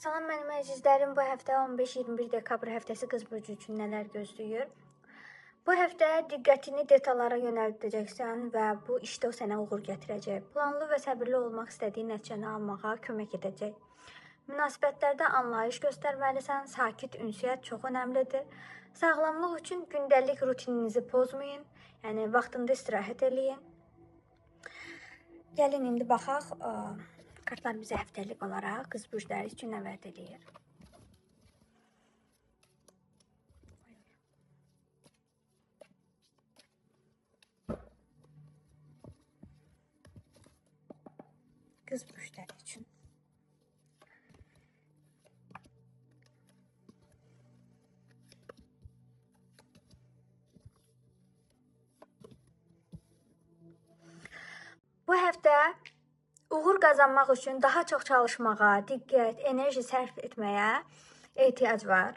Salam mənim əzizlərim, bu həftə 15-21 dekabr həftəsi qız burcu üçün nələr gözləyir? Bu həftə diqqətini detallara yönəldəcəksən və bu işdə o sənə uğur gətirəcək. Planlı və səbirli olmaq istədiyin nəticəni almağa kömək edəcək. Münasibətlərdə anlayış göstərməlisən, sakit ünsiyyət çox önəmlidir. Sağlamlıq üçün gündəlik rutininizi pozmayın, yəni vaxtında istirahət eləyin. Gəlin indi baxaq, kartlar bizə həftəlik olaraq qız burçları üçün nə vəd edir? Qız burçları üçün. Bu həftə uğur qazanmaq üçün daha çox çalışmağa, diqqət, enerji sərf etməyə ehtiyac var.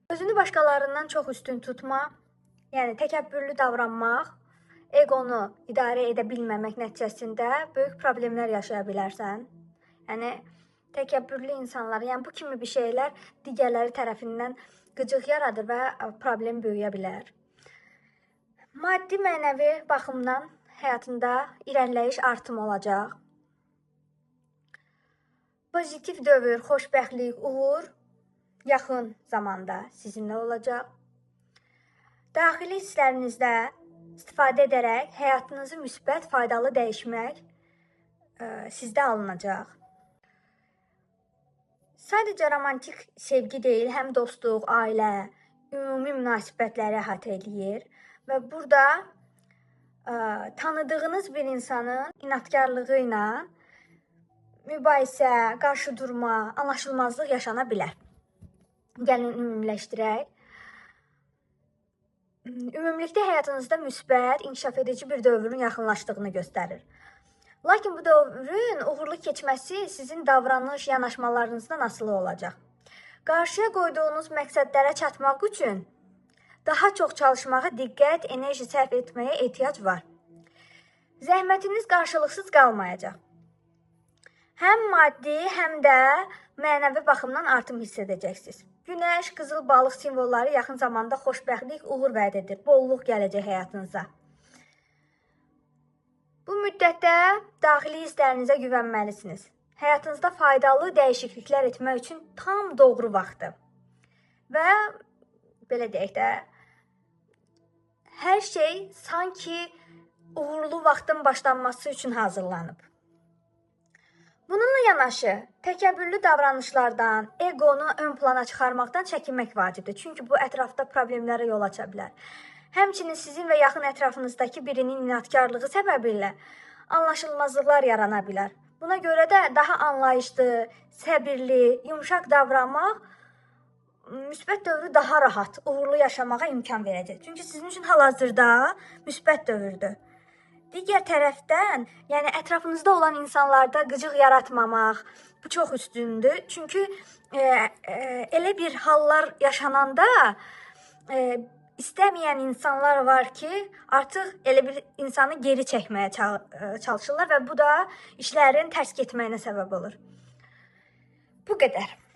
Özünü başqalarından çox üstün tutma, yəni təkəbbürlü davranmaq, egonu idarə edə bilməmək nəticəsində böyük problemlər yaşaya bilərsən. Yəni təkəbbürlü insanlar, yəni bu kimi bir şeylər digərləri tərəfindən qıcıq yaradır və problem böyüyə bilər. Maddi mənəvi baxımdan həyatında irəliləyiş artım olacaq. Pozitiv dövr, xoşbəxtlik, uğur yaxın zamanda sizinlə olacaq. Daxili hisslərinizdə istifadə edərək həyatınızı müsbət, faydalı dəyişmək sizdə alınacaq. Sadəcə romantik sevgi deyil, həm dostluq, ailə, ümumi münasibətləri əhatə edir və burada tanıdığınız bir insanın inadkarlığı ilə mübahisə, qarşı durma, anlaşılmazlıq yaşana bilər. Gəlin ümumiləşdirək. Ümumilikdə həyatınızda müsbət, inkişaf edici bir dövrün yaxınlaşdığını göstərir. Lakin bu dövrün uğurlu keçməsi sizin davranış, yanaşmalarınızdan asılı olacaq. Qarşıya qoyduğunuz məqsədlərə çatmaq üçün daha çox çalışmağa, diqqət, enerji sərf etməyə ehtiyac var. Zəhmətiniz qarşılıqsız qalmayacaq. Həm maddi, həm də mənəvi baxımdan artım hiss edəcəksiniz. Günəş, qızıl balıq simvolları yaxın zamanda xoşbəxtlik, uğur vəd edir. Bolluq gələcək həyatınıza. Bu müddətdə daxili hisslərinizə güvənməlisiniz. Həyatınızda faydalı dəyişikliklər etmək üçün tam doğru vaxtdır. Və belə deyək də, hər şey sanki uğurlu vaxtın başlanması üçün hazırlanıb. Bununla yanaşı, təkəbbürlü davranışlardan, egonu ön plana çıxarmaqdan çəkinmək vacibdir. Çünki bu ətrafda problemlərə yol aça bilər. Həmçinin sizin və yaxın ətrafınızdakı birinin inadkarlığı səbəbilə anlaşılmazlıqlar yarana bilər. Buna görə də daha anlayışlı, səbirli, yumşaq davranmaq müsbət dövrü daha rahat, uğurlu yaşamağa imkan verəcək. Çünki sizin üçün hal-hazırda müsbət dövrdür. Digər tərəfdən, yəni ətrafınızda olan insanlarda qıcıq yaratmamaq bu çox üstündür. Çünki elə bir hallar yaşananda istəməyən insanlar var ki, artıq elə bir insanı geri çəkməyə çalışırlar və bu da işlərin tərs getməyinə səbəb olur. Bu qədər.